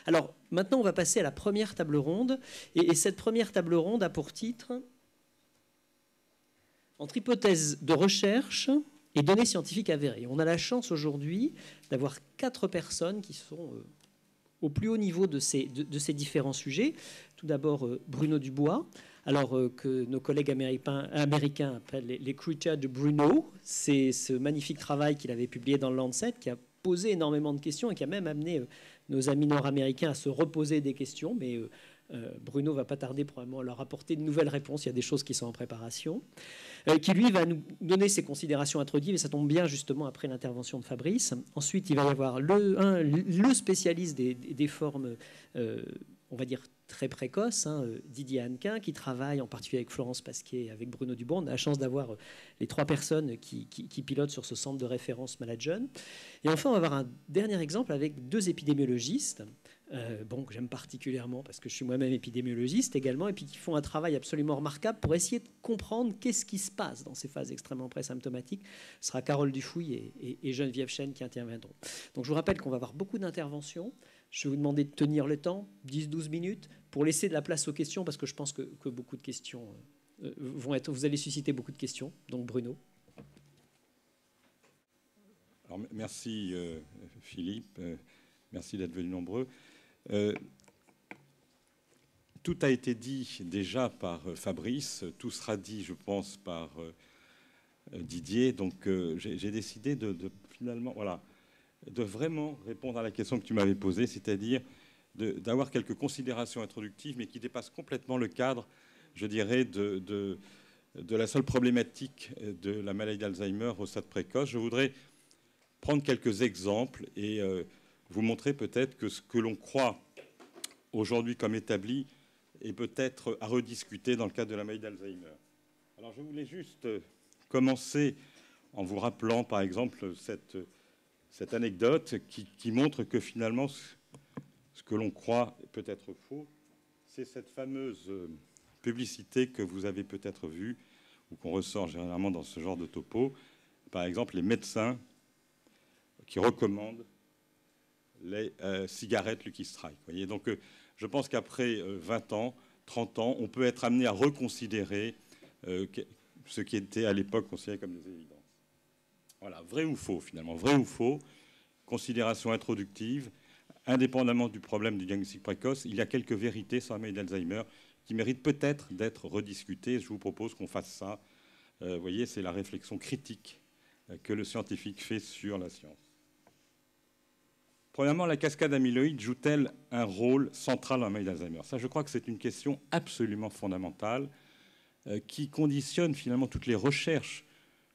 Alors, maintenant, on va passer à la première table ronde. Et cette première table ronde a pour titre « Entre hypothèses de recherche et données scientifiques avérées ». On a la chance aujourd'hui d'avoir 4 personnes qui sont au plus haut niveau de ces différents sujets. Tout d'abord, Bruno Dubois, alors que nos collègues américains appellent les critères de Bruno. C'est ce magnifique travail qu'il avait publié dans le Lancet qui a posé énormément de questions et qui a même amené nos amis nord-américains à se reposer des questions. Mais Bruno ne va pas tarder probablement à leur apporter de nouvelles réponses. Il y a des choses qui sont en préparation. Qui, lui, va nous donner ses considérations introductives, et ça tombe bien justement après l'intervention de Fabrice. Ensuite, il va y avoir le spécialiste des formes, on va dire, très précoces, Didier Hannequin, qui travaille en particulier avec Florence Pasquier et avec Bruno Dubois. On a la chance d'avoir les 3 personnes qui pilotent sur ce centre de référence Malade Jeune. Et enfin, on va avoir un dernier exemple avec 2 épidémiologistes, que j'aime particulièrement parce que je suis moi-même épidémiologiste également, et puis qui font un travail absolument remarquable pour essayer de comprendre qu'est-ce qui se passe dans ces phases extrêmement présymptomatiques. Ce sera Carole Dufouille et Geneviève Chêne qui interviendront. Donc je vous rappelle qu'on va avoir beaucoup d'interventions. Je vais vous demander de tenir le temps, 10-12 minutes, pour laisser de la place aux questions, parce que je pense que beaucoup de questions vous allez susciter beaucoup de questions. Donc Bruno. Alors, merci Philippe, merci d'être venu nombreux. Tout a été dit déjà par Fabrice, tout sera dit, je pense, par Didier. Donc j'ai décidé finalement, voilà, de vraiment répondre à la question que tu m'avais posée, c'est-à-dire d'avoir quelques considérations introductives, mais qui dépassent complètement le cadre, je dirais, de la seule problématique de la maladie d'Alzheimer au stade précoce. Je voudrais prendre quelques exemples et vous montrer peut-être que ce que l'on croit aujourd'hui comme établi est peut-être à rediscuter dans le cadre de la maladie d'Alzheimer. Alors je voulais juste commencer en vous rappelant par exemple cette anecdote qui montre que finalement ce que l'on croit peut être faux. C'est cette fameuse publicité que vous avez peut-être vue ou qu'on ressort généralement dans ce genre de topo. Par exemple, les médecins qui recommandent les cigarettes Lucky Strike. Voyez, donc, je pense qu'après 20 ans, 30 ans, on peut être amené à reconsidérer ce qui était à l'époque considéré comme des évidences. Voilà, vrai ou faux finalement, vrai ou faux, considération introductive, indépendamment du problème du diagnostic précoce, il y a quelques vérités sur la maladie d'Alzheimer qui méritent peut-être d'être rediscutées. Je vous propose qu'on fasse ça. Vous voyez, c'est la réflexion critique que le scientifique fait sur la science. Premièrement, la cascade amyloïde joue-t-elle un rôle central dans la maladie d'Alzheimer? Ça, je crois que c'est une question absolument fondamentale qui conditionne finalement toutes les recherches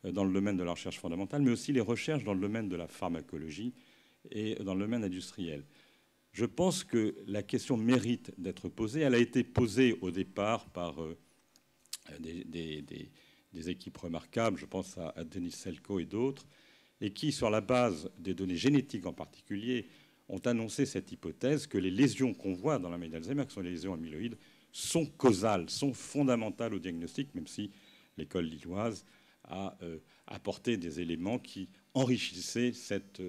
dans le domaine de la recherche fondamentale, mais aussi les recherches dans le domaine de la pharmacologie et dans le domaine industriel. Je pense que la question mérite d'être posée. Elle a été posée au départ par des équipes remarquables, je pense à Denis Selko et d'autres, et qui, sur la base des données génétiques en particulier, ont annoncé cette hypothèse que les lésions qu'on voit dans la maladie d'Alzheimer, qui sont les lésions amyloïdes, sont causales, sont fondamentales au diagnostic, même si l'école lilloise a apporté des éléments qui enrichissaient cette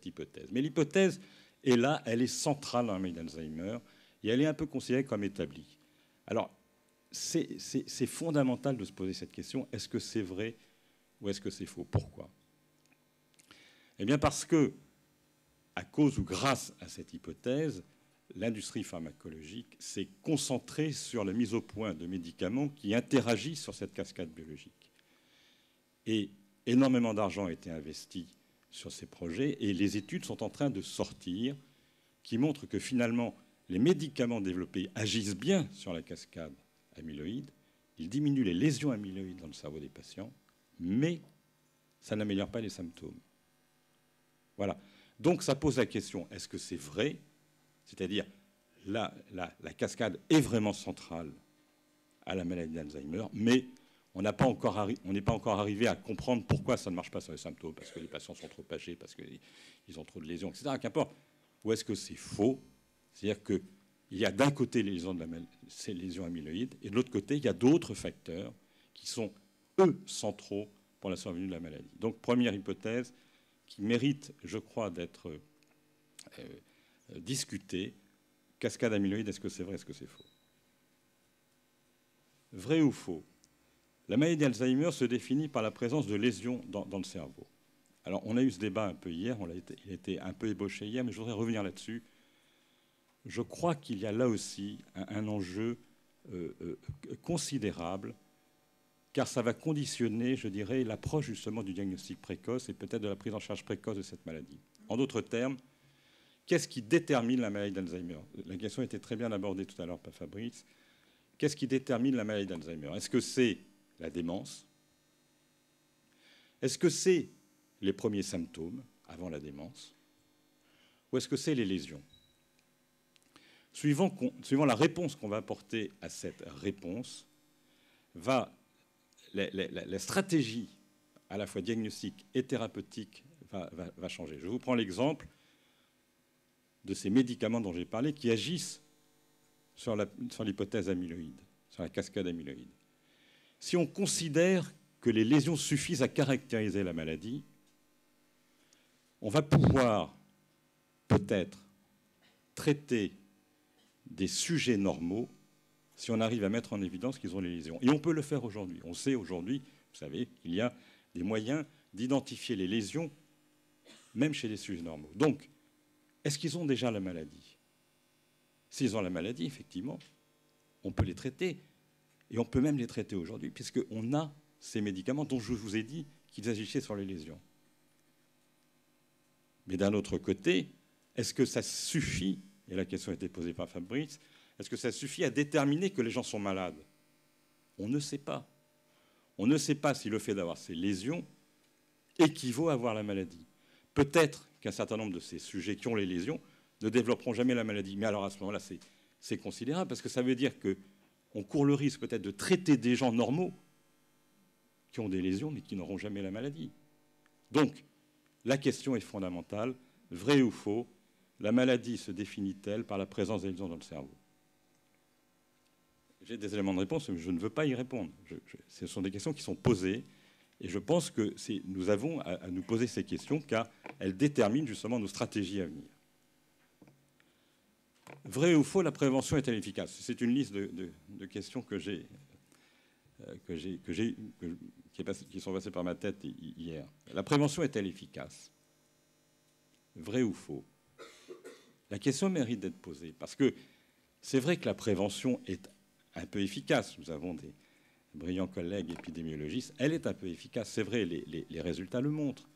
hypothèse. Mais l'hypothèse est là, elle est centrale dans la maladie d'Alzheimer, et elle est un peu considérée comme établie. Alors, c'est fondamental de se poser cette question, est-ce que c'est vrai ou est-ce que c'est faux? Pourquoi? Eh bien parce que, à cause ou grâce à cette hypothèse, l'industrie pharmacologique s'est concentrée sur la mise au point de médicaments qui interagissent sur cette cascade biologique. Et énormément d'argent a été investi sur ces projets et les études sont en train de sortir qui montrent que finalement, les médicaments développés agissent bien sur la cascade amyloïde, ils diminuent les lésions amyloïdes dans le cerveau des patients, mais ça n'améliore pas les symptômes. Voilà. Donc ça pose la question, est-ce que c'est vrai? C'est-à-dire, la cascade est vraiment centrale à la maladie d'Alzheimer, mais on n'est pas encore arrivé à comprendre pourquoi ça ne marche pas sur les symptômes, parce que les patients sont trop âgés, parce qu'ils ont trop de lésions, etc. Qu'importe. Ou est-ce que c'est faux? C'est-à-dire qu'il y a d'un côté ces lésions amyloïdes, et de l'autre côté, il y a d'autres facteurs qui sont, eux, centraux pour la survenue de la maladie. Donc, première hypothèse qui mérite, je crois, d'être discuter. Cascade amyloïde, est-ce que c'est vrai, est-ce que c'est faux? Vrai ou faux? La maladie d'Alzheimer se définit par la présence de lésions dans le cerveau. Alors, on a eu ce débat un peu hier, il a été un peu ébauché hier, mais je voudrais revenir là-dessus. Je crois qu'il y a là aussi un enjeu considérable, car ça va conditionner, je dirais, l'approche justement du diagnostic précoce et peut-être de la prise en charge précoce de cette maladie. En d'autres termes, qu'est-ce qui détermine la maladie d'Alzheimer? La question a été très bien abordée tout à l'heure par Fabrice. Qu'est-ce qui détermine la maladie d'Alzheimer? Est-ce que c'est la démence? Est-ce que c'est les premiers symptômes avant la démence? Ou est-ce que c'est les lésions? Suivant la réponse qu'on va apporter à cette réponse, la stratégie à la fois diagnostique et thérapeutique va changer. Je vous prends l'exemple de ces médicaments dont j'ai parlé qui agissent sur l'hypothèse amyloïde, sur la cascade amyloïde. Si on considère que les lésions suffisent à caractériser la maladie, on va pouvoir peut-être traiter des sujets normaux si on arrive à mettre en évidence qu'ils ont les lésions. Et on peut le faire aujourd'hui. On sait aujourd'hui, vous savez, qu'il y a des moyens d'identifier les lésions, même chez les sujets normaux. Donc, est-ce qu'ils ont déjà la maladie? S'ils ont la maladie, effectivement, on peut les traiter. Et on peut même les traiter aujourd'hui, puisqu'on a ces médicaments dont je vous ai dit qu'ils agissaient sur les lésions. Mais d'un autre côté, est-ce que ça suffit, et la question a été posée par Fabrice, est-ce que ça suffit à déterminer que les gens sont malades? On ne sait pas. On ne sait pas si le fait d'avoir ces lésions équivaut à avoir la maladie. Peut-être qu'un certain nombre de ces sujets qui ont les lésions ne développeront jamais la maladie. Mais alors à ce moment-là, c'est considérable, parce que ça veut dire qu'on court le risque peut-être de traiter des gens normaux qui ont des lésions, mais qui n'auront jamais la maladie. Donc, la question est fondamentale. Vrai ou faux, la maladie se définit-elle par la présence des lésions dans le cerveau? J'ai des éléments de réponse, mais je ne veux pas y répondre. Ce sont des questions qui sont posées, et je pense que nous avons à nous poser ces questions, car elles déterminent justement nos stratégies à venir. Vrai ou faux, la prévention est-elle efficace? C'est une liste de questions qui sont passées par ma tête hier. La prévention est-elle efficace? Vrai ou faux? La question mérite d'être posée, parce que c'est vrai que la prévention est un peu efficace. Nous avons des brillants collègues épidémiologistes. Elle est un peu efficace, c'est vrai, les résultats le montrent.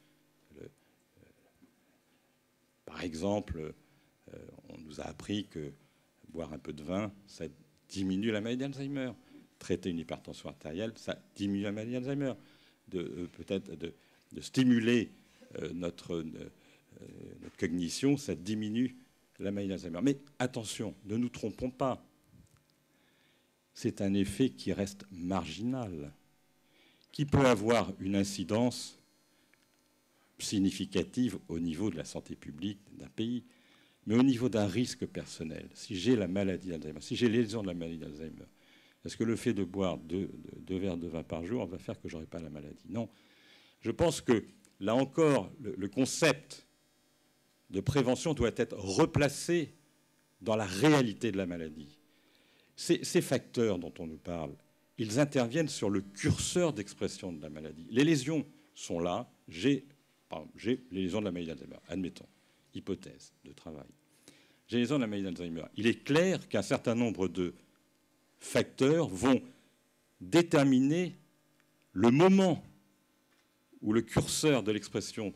Par exemple, on nous a appris que boire un peu de vin, ça diminue la maladie d'Alzheimer. Traiter une hypertension artérielle, ça diminue la maladie d'Alzheimer. Peut-être de stimuler notre cognition, ça diminue la maladie d'Alzheimer. Mais attention, ne nous trompons pas. C'est un effet qui reste marginal, qui peut avoir une incidence significative au niveau de la santé publique d'un pays, mais au niveau d'un risque personnel. Si j'ai la maladie d'Alzheimer, si j'ai les lésions de la maladie d'Alzheimer, est-ce que le fait de boire deux verres de vin par jour va faire que je n'aurai pas la maladie? Non. Je pense que, là encore, le concept de prévention doit être replacé dans la réalité de la maladie. Ces facteurs dont on nous parle, ils interviennent sur le curseur d'expression de la maladie. Les lésions sont là. J'ai les lésions de la maladie d'Alzheimer, admettons, hypothèse de travail. J'ai les lésions de la maladie d'Alzheimer. Il est clair qu'un certain nombre de facteurs vont déterminer le moment où le curseur de l'expression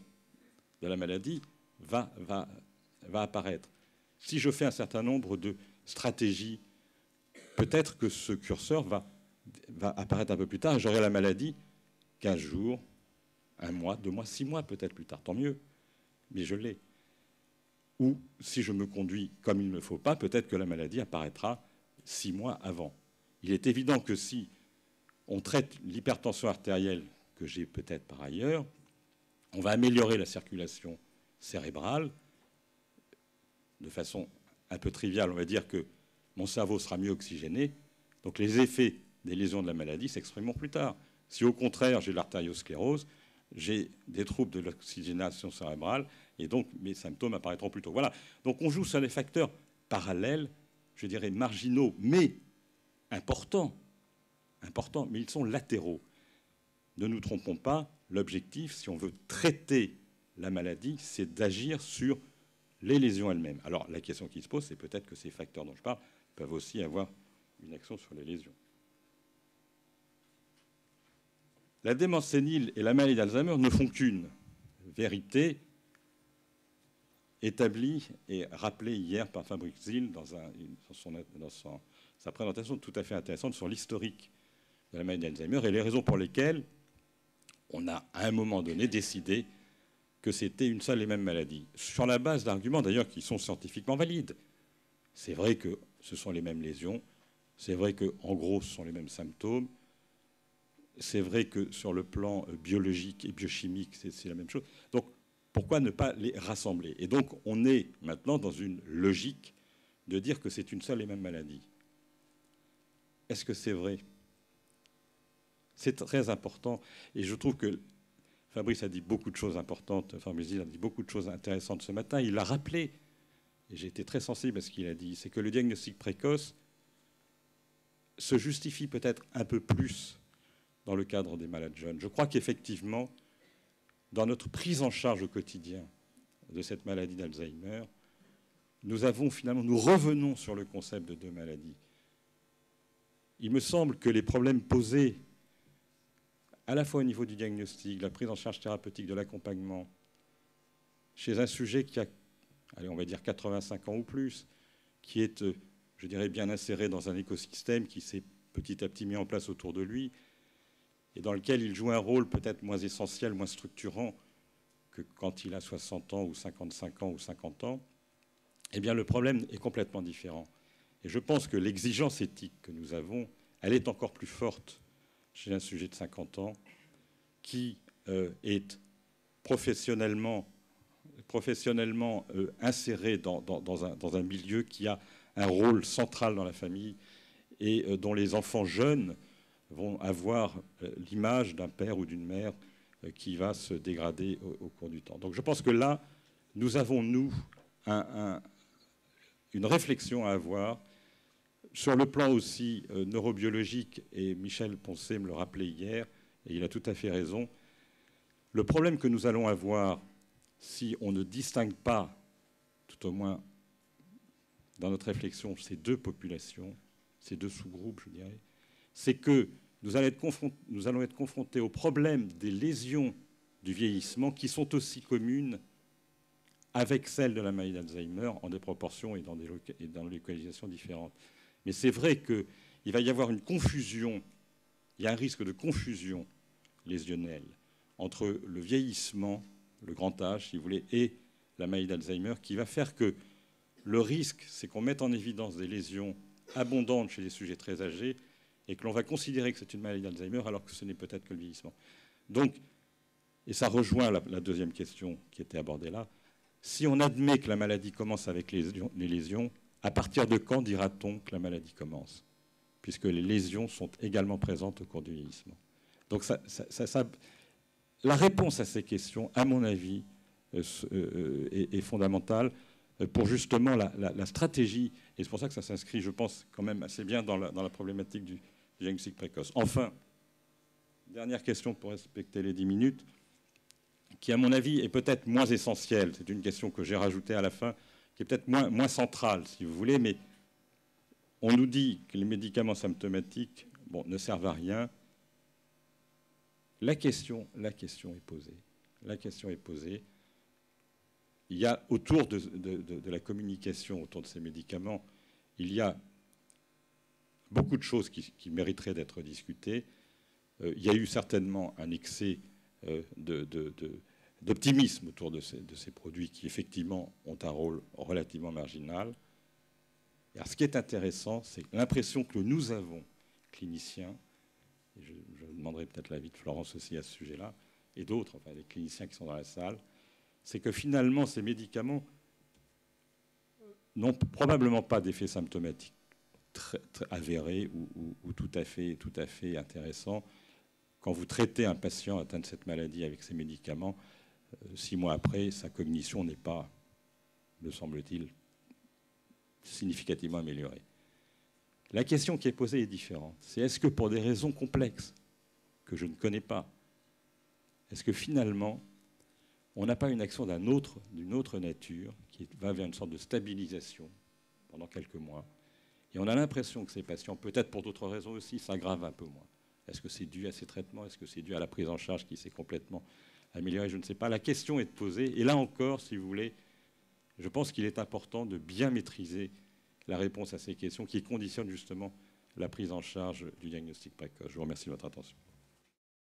de la maladie va apparaître. Si je fais un certain nombre de stratégies, peut-être que ce curseur va apparaître un peu plus tard et j'aurai la maladie 15 jours, 1 mois, 2 mois, 6 mois peut-être plus tard. Tant mieux, mais je l'ai. Ou si je me conduis comme il ne me faut pas, peut-être que la maladie apparaîtra 6 mois avant. Il est évident que si on traite l'hypertension artérielle que j'ai peut-être par ailleurs, on va améliorer la circulation cérébrale de façon un peu triviale. On va dire que mon cerveau sera mieux oxygéné, donc les effets des lésions de la maladie s'exprimeront plus tard. Si au contraire j'ai de l'artériosclérose, j'ai des troubles de l'oxygénation cérébrale, et donc mes symptômes apparaîtront plus tôt. Voilà. Donc on joue sur des facteurs parallèles, je dirais marginaux, mais importants, mais ils sont latéraux. Ne nous trompons pas, l'objectif, si on veut traiter la maladie, c'est d'agir sur les lésions elles-mêmes. Alors la question qui se pose, c'est peut-être que ces facteurs dont je parle peuvent aussi avoir une action sur les lésions. La démence sénile et la maladie d'Alzheimer ne font qu'une vérité établie et rappelée hier par Fabrice Ziel dans sa présentation tout à fait intéressante sur l'historique de la maladie d'Alzheimer et les raisons pour lesquelles on a à un moment donné décidé que c'était une seule et même maladie, sur la base d'arguments d'ailleurs qui sont scientifiquement valides. C'est vrai que ce sont les mêmes lésions, c'est vrai qu'en gros ce sont les mêmes symptômes, c'est vrai que sur le plan biologique et biochimique c'est la même chose. Donc pourquoi ne pas les rassembler? Et donc on est maintenant dans une logique de dire que c'est une seule et même maladie. Est-ce que c'est vrai? C'est très important et je trouve que Fabrice a dit beaucoup de choses importantes, Fabrice a dit beaucoup de choses intéressantes ce matin. Il l'a rappelé, et j'ai été très sensible à ce qu'il a dit, c'est que le diagnostic précoce se justifie peut-être un peu plus dans le cadre des malades jeunes. Je crois qu'effectivement, dans notre prise en charge au quotidien de cette maladie d'Alzheimer, nous revenons sur le concept de deux maladies. Il me semble que les problèmes posés à la fois au niveau du diagnostic, de la prise en charge thérapeutique, de l'accompagnement, chez un sujet qui a, allez, on va dire 85 ans ou plus, qui est, je dirais, bien inséré dans un écosystème qui s'est petit à petit mis en place autour de lui, et dans lequel il joue un rôle peut-être moins essentiel, moins structurant que quand il a 60 ans ou 55 ans ou 50 ans, eh bien le problème est complètement différent. Et je pense que l'exigence éthique que nous avons, elle est encore plus forte chez un sujet de 50 ans qui est professionnellement inséré dans un milieu qui a un rôle central dans la famille et dont les enfants jeunes vont avoir l'image d'un père ou d'une mère qui va se dégrader au cours du temps. Donc je pense que là, nous avons, nous, une réflexion à avoir sur le plan aussi neurobiologique, et Michel Poncet me le rappelait hier, et il a tout à fait raison, le problème que nous allons avoir si on ne distingue pas, tout au moins dans notre réflexion, ces deux populations, ces deux sous-groupes, je dirais, c'est que nous allons être confrontés au problème des lésions du vieillissement qui sont aussi communes avec celles de la maladie d'Alzheimer en des proportions et dans des localisations différentes. Mais c'est vrai qu'il va y avoir une confusion, il y a un risque de confusion lésionnelle entre le vieillissement, le grand âge, si vous voulez, et la maladie d'Alzheimer, qui va faire que le risque, c'est qu'on mette en évidence des lésions abondantes chez les sujets très âgés et que l'on va considérer que c'est une maladie d'Alzheimer alors que ce n'est peut-être que le vieillissement. Donc, et ça rejoint la deuxième question qui était abordée là, si on admet que la maladie commence avec les lésions, à partir de quand dira-t-on que la maladie commence? Puisque les lésions sont également présentes au cours du vieillissement. Donc la réponse à ces questions, à mon avis, est fondamentale pour justement la stratégie. Et c'est pour ça que ça s'inscrit, je pense, quand même assez bien dans la problématique du diagnostic précoce. Enfin, dernière question pour respecter les 10 minutes, qui, à mon avis, est peut-être moins essentielle. C'est une question que j'ai rajoutée à la fin, qui est peut-être moins centrale, si vous voulez, mais on nous dit que les médicaments symptomatiques ne servent à rien. La question est posée. La question est posée. Il y a autour de la communication autour de ces médicaments, il y a beaucoup de choses qui mériteraient d'être discutées. Il y a eu certainement un excès d'optimisme autour de ces produits qui, effectivement, ont un rôle relativement marginal. Alors, ce qui est intéressant, c'est l'impression que nous avons, cliniciens, et je demanderai peut-être l'avis de Florence aussi à ce sujet-là, et d'autres, enfin les cliniciens qui sont dans la salle, c'est que finalement, ces médicaments n'ont probablement pas d'effet symptomatique très avéré ou tout à fait intéressant. quand vous traitez un patient atteint de cette maladie avec ces médicaments, 6 mois après, sa cognition n'est pas, me semble-t-il, significativement améliorée. La question qui est posée est différente. C'est est-ce que pour des raisons complexes que je ne connais pas, est-ce que finalement, on n'a pas une action d'une autre nature qui va vers une sorte de stabilisation pendant quelques mois? Et on a l'impression que ces patients, peut-être pour d'autres raisons aussi, s'aggravent un peu moins. Est-ce que c'est dû à ces traitements? Est-ce que c'est dû à la prise en charge qui s'est complètement améliorée? Je ne sais pas. La question est posée. Et là encore, si vous voulez, je pense qu'il est important de bien maîtriser la réponse à ces questions qui conditionnent justement la prise en charge du diagnostic précoce. Je vous remercie de votre attention.